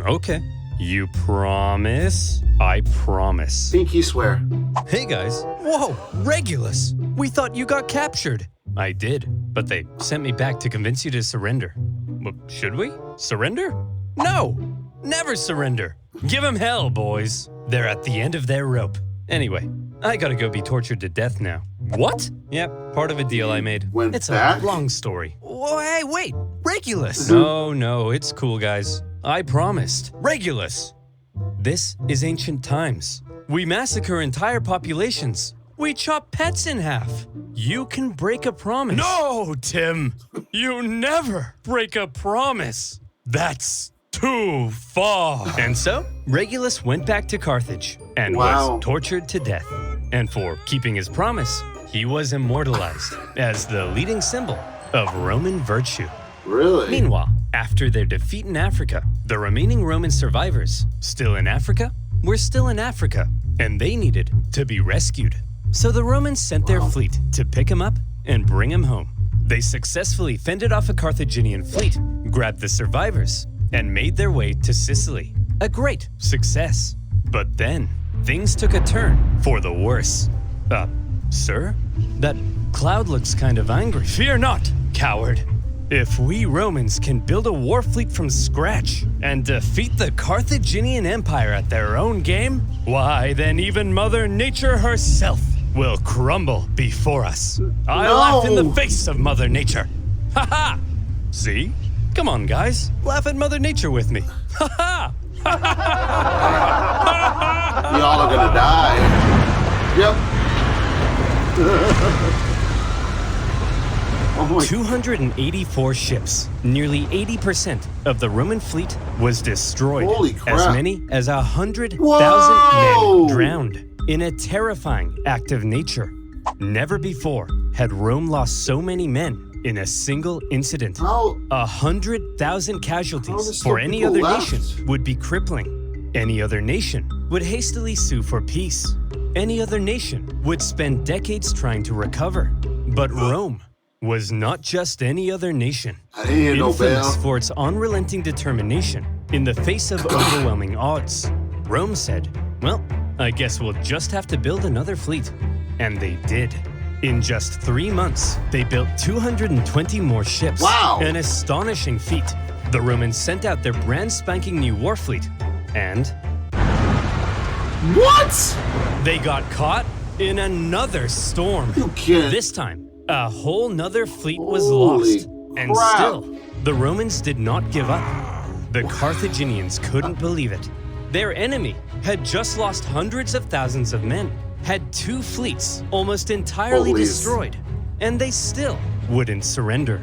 Speaker 2: Okay. You promise? I promise.
Speaker 1: Pinky swear.
Speaker 2: Hey guys. Whoa, Regulus! We thought you got captured. I did, but they sent me back to convince you to surrender. Well, should we? Surrender? No! Never surrender! Give 'em hell, boys. They're at the end of their rope. Anyway, I gotta go be tortured to death now. What? Yep, part of a deal I made.
Speaker 1: Went
Speaker 2: It's
Speaker 1: back?
Speaker 2: a long story. Whoa, hey, wait! Regulus! No, it's cool, guys. I promised. Regulus! This is ancient times. We massacre entire populations. We chop pets in half. You can break a promise. No, Tim! You never break a promise. That's too far. And so, Regulus went back to Carthage and was tortured to death. And for keeping his promise, he was immortalized as the leading symbol of Roman virtue.
Speaker 1: Really?
Speaker 2: Meanwhile, after their defeat in Africa, the remaining Roman survivors, still in Africa, were still in Africa, and they needed to be rescued. So the Romans sent their fleet to pick him up and bring him home. They successfully fended off a Carthaginian fleet, grabbed the survivors, and made their way to Sicily. A great success. But then, things took a turn for the worse. Sir? That cloud looks kind of angry. Fear not, coward. If we Romans can build a war fleet from scratch and defeat the Carthaginian Empire at their own game, why, then even Mother Nature herself will crumble before us. I laugh in the face of Mother Nature. Ha ha! See? Come on, guys. Laugh at Mother Nature with me. Ha ha!
Speaker 1: Y'all are gonna die. Yep. Oh my
Speaker 2: 284 ships, nearly 80% of the Roman fleet was destroyed.
Speaker 1: Holy crap.
Speaker 2: As many as 100,000
Speaker 1: Whoa!
Speaker 2: men drowned in a terrifying act of nature. Never before had Rome lost so many men in a single incident.
Speaker 1: How?
Speaker 2: 100,000
Speaker 1: How
Speaker 2: casualties
Speaker 1: does
Speaker 2: for
Speaker 1: some
Speaker 2: any
Speaker 1: people
Speaker 2: other
Speaker 1: left?
Speaker 2: nation would be crippling. Any other nation would hastily sue for peace. Any other nation would spend decades trying to recover. But Rome was not just any other nation.
Speaker 1: I didn't hear no
Speaker 2: Infamous
Speaker 1: bell.
Speaker 2: for its unrelenting determination in the face of overwhelming odds, Rome said, well, I guess we'll just have to build another fleet. And they did. In just 3 months, they built 220 more ships.
Speaker 1: Wow.
Speaker 2: An astonishing feat. The Romans sent out their brand spanking new war fleet. And
Speaker 1: What?
Speaker 2: they got caught in another storm.
Speaker 1: You kidding?
Speaker 2: This time, a whole nother fleet was
Speaker 1: Holy
Speaker 2: lost. And
Speaker 1: crap.
Speaker 2: still, the Romans did not give up. The Carthaginians couldn't believe it. Their enemy had just lost hundreds of thousands of men, had 2 fleets almost entirely
Speaker 1: Holy
Speaker 2: destroyed, and they still wouldn't surrender.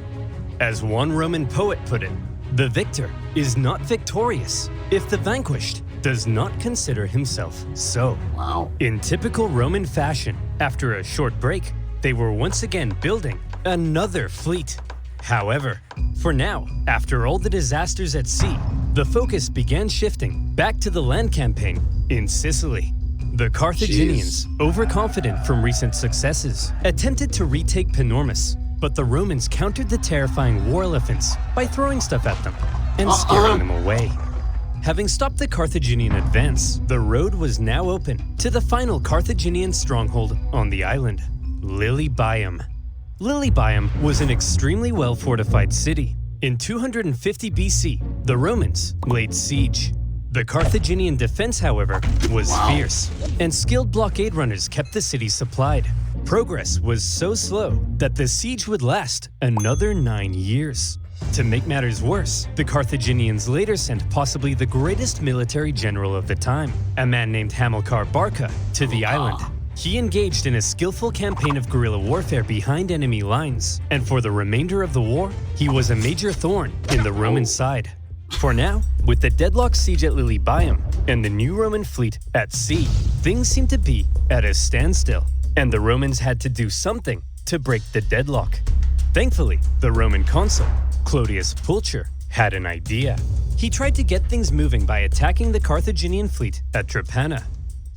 Speaker 2: As one Roman poet put it, the victor is not victorious if the vanquished does not consider himself so.
Speaker 1: Wow.
Speaker 2: In typical Roman fashion, after a short break, they were once again building another fleet. However, for now, after all the disasters at sea, the focus began shifting back to the land campaign in Sicily. The Carthaginians, overconfident from recent successes, attempted to retake Panormus, but the Romans countered the terrifying war elephants by throwing stuff at them and scaring them away. Having stopped the Carthaginian advance, the road was now open to the final Carthaginian stronghold on the island, Lilybaeum. Lilybaeum was an extremely well-fortified city. In 250 BC, the Romans laid siege. The Carthaginian defense, however, was fierce, and skilled blockade runners kept the city supplied. Progress was so slow that the siege would last another 9 years. To make matters worse, the Carthaginians later sent possibly the greatest military general of the time, a man named Hamilcar Barca, to the island. He engaged in a skillful campaign of guerrilla warfare behind enemy lines, and for the remainder of the war, he was a major thorn in the Roman side. For now, with the deadlocked siege at Lilybaeum and the new Roman fleet at sea, things seemed to be at a standstill, and the Romans had to do something to break the deadlock. Thankfully, the Roman consul, Clodius Pulcher, had an idea. He tried to get things moving by attacking the Carthaginian fleet at Drepana.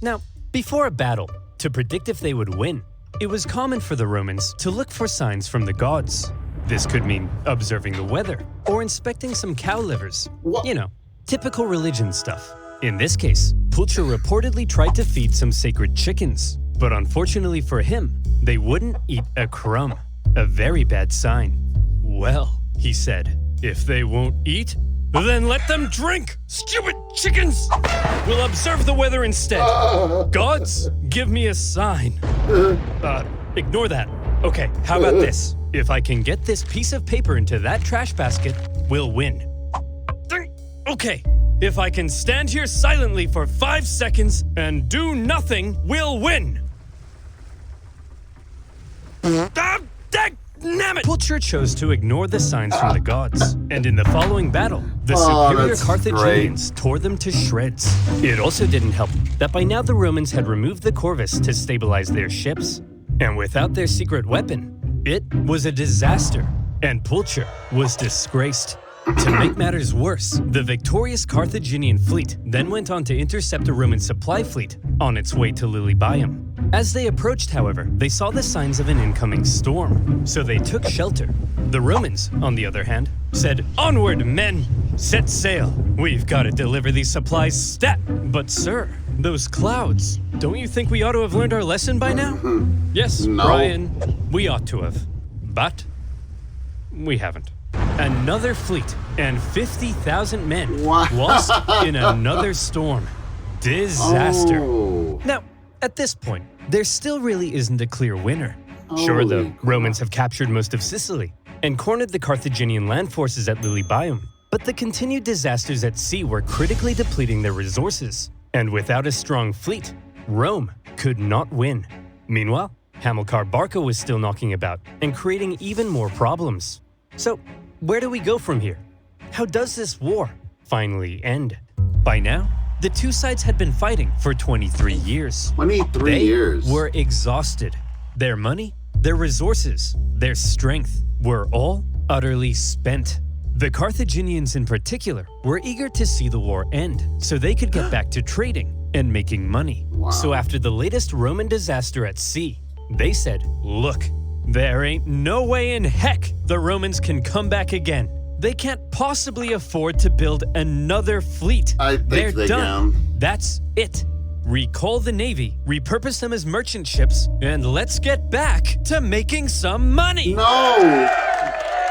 Speaker 2: Now, before a battle, to predict if they would win, it was common for the Romans to look for signs from the gods. This could mean observing the weather or inspecting some cow livers. You know, typical religion stuff. In this case, Pulcher reportedly tried to feed some sacred chickens, but unfortunately for him, they wouldn't eat a crumb. A very bad sign. Well, he said, if they won't eat, then let them drink! Stupid chickens! We'll observe the weather instead. Gods, give me a sign. Ignore that. Okay, how about this? If I can get this piece of paper into that trash basket, we'll win. Okay, if I can stand here silently for 5 seconds and do nothing, we'll win. Dammit! Pulcher chose to ignore the signs from the gods, and in the following battle, the superior Carthaginians tore them to shreds. It also didn't help that by now the Romans had removed the corvus to stabilize their ships, and without their secret weapon, it was a disaster, and Pulcher was disgraced. To make matters worse, the victorious Carthaginian fleet then went on to intercept a Roman supply fleet on its way to Lilybaeum. As they approached, however, they saw the signs of an incoming storm, so they took shelter. The Romans, on the other hand, said, "Onward, men! Set sail! We've got to deliver these supplies stat!" But sir, those clouds, don't you think we ought to have learned our lesson by now? Yes, no. Brian, we ought to have. But we haven't. Another fleet and 50,000 men lost in another storm. Disaster. Now, at this point, there still really isn't a clear winner. Sure, the Romans have captured most of Sicily and cornered the Carthaginian land forces at Lilybaeum, but the continued disasters at sea were critically depleting their resources, and without a strong fleet, Rome could not win. Meanwhile, Hamilcar Barca was still knocking about and creating even more problems. So, where do we go from here? How does this war finally end? By now, the two sides had been fighting for 23 years.
Speaker 1: 23 years.
Speaker 2: They were exhausted. Their money, their resources, their strength were all utterly spent. The Carthaginians in particular were eager to see the war end so they could get back to trading and making money. So after the latest Roman disaster at sea, they said, look, there ain't no way in heck the Romans can come back again. They can't possibly afford to build another fleet.
Speaker 1: I think
Speaker 2: They're done.
Speaker 1: can.
Speaker 2: That's it. Recall the Navy, repurpose them as merchant ships, and let's get back to making some money.
Speaker 1: No!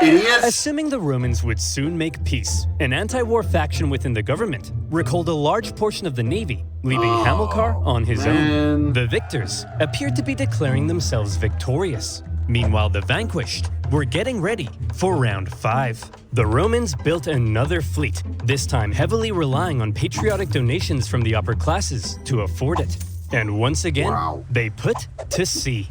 Speaker 1: Idiots!
Speaker 2: Assuming the Romans would soon make peace, an anti-war faction within the government recalled a large portion of the Navy, leaving Hamilcar on his own. The victors appeared to be declaring themselves victorious. Meanwhile, the vanquished were getting ready for round 5. The Romans built another fleet, this time heavily relying on patriotic donations from the upper classes to afford it. And once again, they put to sea.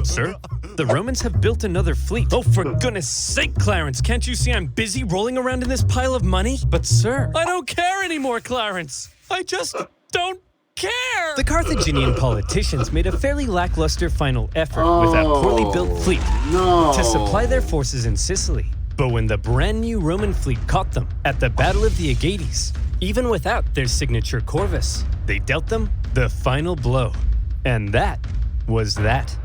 Speaker 2: Sir? The Romans have built another fleet. Oh, for goodness sake, Clarence, can't you see I'm busy rolling around in this pile of money? But sir, I don't care anymore, Clarence. I just don't care. The Carthaginian politicians made a fairly lackluster final effort with a poorly built fleet to supply their forces in Sicily. But when the brand new Roman fleet caught them at the Battle of the Aegates, even without their signature corvus, they dealt them the final blow. And that was that.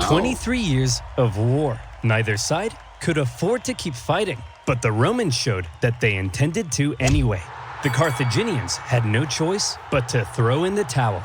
Speaker 2: 23 years of war. Neither side could afford to keep fighting, but the Romans showed that they intended to anyway. The Carthaginians had no choice but to throw in the towel.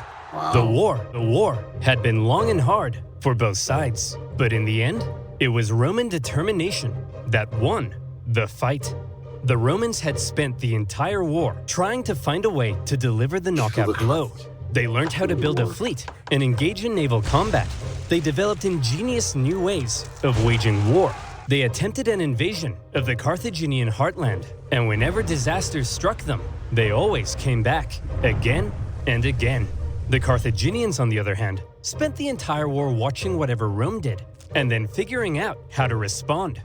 Speaker 2: The war had been long and hard for both sides, but in the end, it was Roman determination that won the fight. The Romans had spent the entire war trying to find a way to deliver the knockout blow. They learned how to build a fleet and engage in naval combat. They developed ingenious new ways of waging war. They attempted an invasion of the Carthaginian heartland, and whenever disasters struck them, they always came back, again and again. The Carthaginians, on the other hand, spent the entire war watching whatever Rome did, and then figuring out how to respond.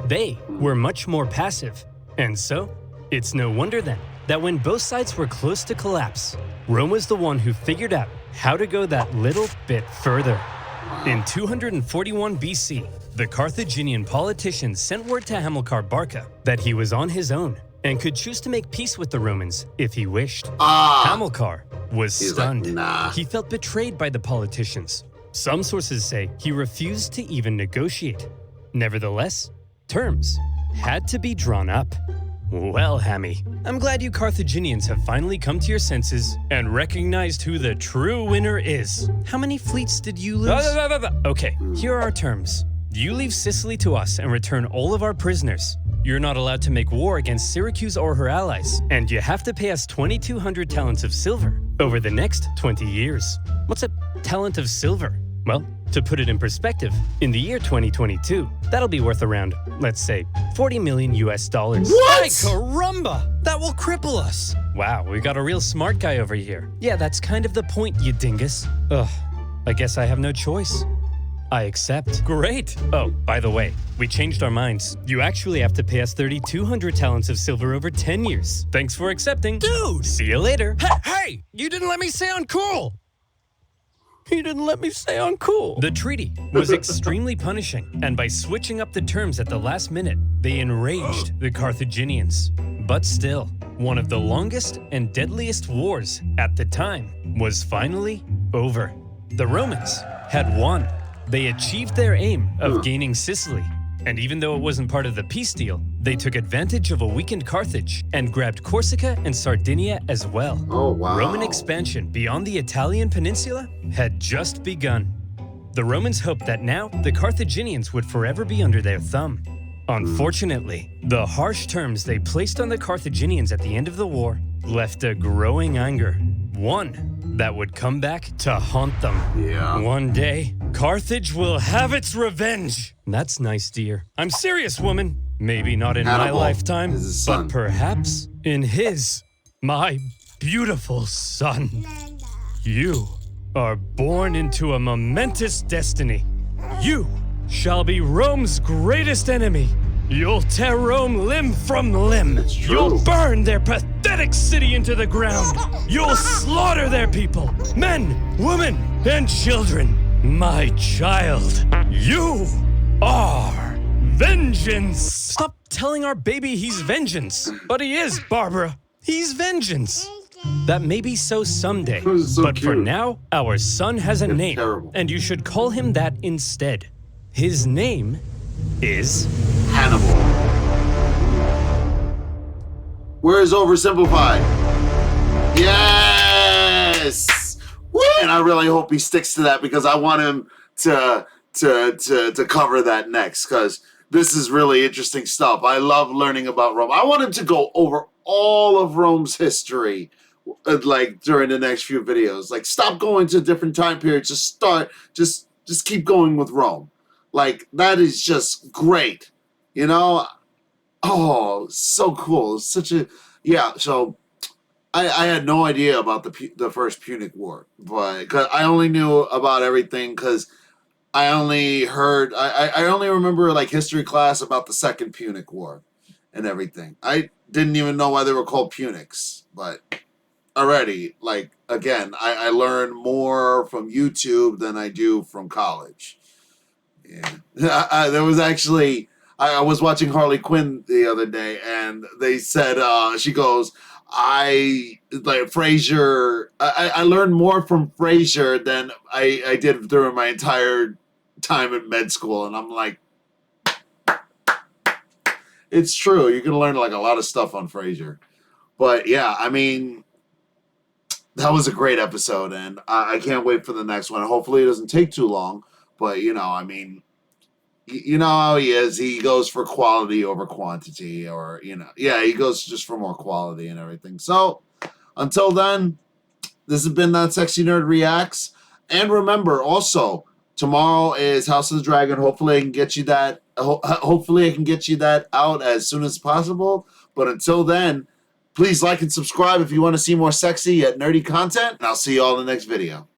Speaker 2: They were much more passive, and so, it's no wonder then that when both sides were close to collapse, Rome was the one who figured out how to go that little bit further. In 241 BC, the Carthaginian politicians sent word to Hamilcar Barca that he was on his own and could choose to make peace with the Romans if he wished. Hamilcar was stunned.
Speaker 1: Like, nah.
Speaker 2: He felt betrayed by the politicians. Some sources say he refused to even negotiate. Nevertheless, terms had to be drawn up. Well, Hammy, I'm glad you Carthaginians have finally come to your senses and recognized who the true winner is. How many fleets did you lose? Okay, here are our terms. You leave Sicily to us and return all of our prisoners. You're not allowed to make war against Syracuse or her allies, and you have to pay us 2,200 talents of silver over the next 20 years. What's a talent of silver? Well, to put it in perspective, in the year 2022, that'll be worth around, let's say, 40 million US dollars.
Speaker 1: What?
Speaker 2: Ay, caramba! That will cripple us! Wow, we got a real smart guy over here. Yeah, that's kind of the point, you dingus. Ugh, I guess I have no choice. I accept. Great! Oh, by the way, we changed our minds. You actually have to pay us 3,200 talents of silver over 10 years. Thanks for accepting. Dude! See you later. Hey! You didn't let me say uncool! He didn't let me say uncool. The treaty was extremely punishing, and by switching up the terms at the last minute, they enraged the Carthaginians. But still, one of the longest and deadliest wars at the time was finally over. The Romans had won. They achieved their aim of gaining Sicily, and even though it wasn't part of the peace deal, they took advantage of a weakened Carthage and grabbed Corsica and Sardinia as well.
Speaker 1: Oh, wow.
Speaker 2: Roman expansion beyond the Italian peninsula had just begun. The Romans hoped that now the Carthaginians would forever be under their thumb. Unfortunately, the harsh terms they placed on the Carthaginians at the end of the war left a growing anger, one that would come back to haunt them.
Speaker 1: Yeah.
Speaker 2: One day, Carthage will have its revenge. That's nice, dear. I'm serious, woman. Maybe not in my
Speaker 1: Hannibal
Speaker 2: lifetime,
Speaker 1: is his
Speaker 2: but
Speaker 1: son.
Speaker 2: perhaps in his, my beautiful son. You are born into a momentous destiny. You shall be Rome's greatest enemy. You'll tear Rome limb from limb.
Speaker 1: It's true.
Speaker 2: You'll burn their pathetic city into the ground. You'll slaughter their people, men, women, and children. My child, you are vengeance. Stop telling our baby he's vengeance. But he is, Barbara. He's vengeance. That may be so someday,
Speaker 1: So
Speaker 2: but for
Speaker 1: cute.
Speaker 2: now, our son has a name,
Speaker 1: terrible.
Speaker 2: and you should call him that instead. His name is...
Speaker 1: Hannibal. Where is Oversimplified? Yes! Woo! And I really hope he sticks to that because I want him to cover that next because this is really interesting stuff. I love learning about Rome. I want him to go over all of Rome's history like during the next few videos. Like stop going to different time periods. Just keep going with Rome. Like that is just great. You know? Oh, so cool. Such a so I had no idea about the first Punic War, but cause I only knew about everything because I only heard I only remember like history class about the second Punic War and everything. I didn't even know why they were called Punics, but already like again I learned more from YouTube than I do from college. Yeah, there was actually I was watching Harley Quinn the other day, and they said she goes, I like Frasier. I learned more from Frasier than I did during my entire time in med school, and I'm like, it's true. You can learn like a lot of stuff on Frasier, but yeah, I mean, that was a great episode, and I can't wait for the next one. Hopefully, it doesn't take too long. But you know, I mean, You know how he is. He goes for quality over quantity, or yeah, he goes just for more quality and everything. So until then, this has been That Sexy Nerd Reacts. And remember, also, tomorrow is House of the Dragon. Hopefully I can get you that. Hopefully I can get you that out as soon as possible. But until then, please like and subscribe if you want to see more sexy yet nerdy content. And I'll see you all in the next video.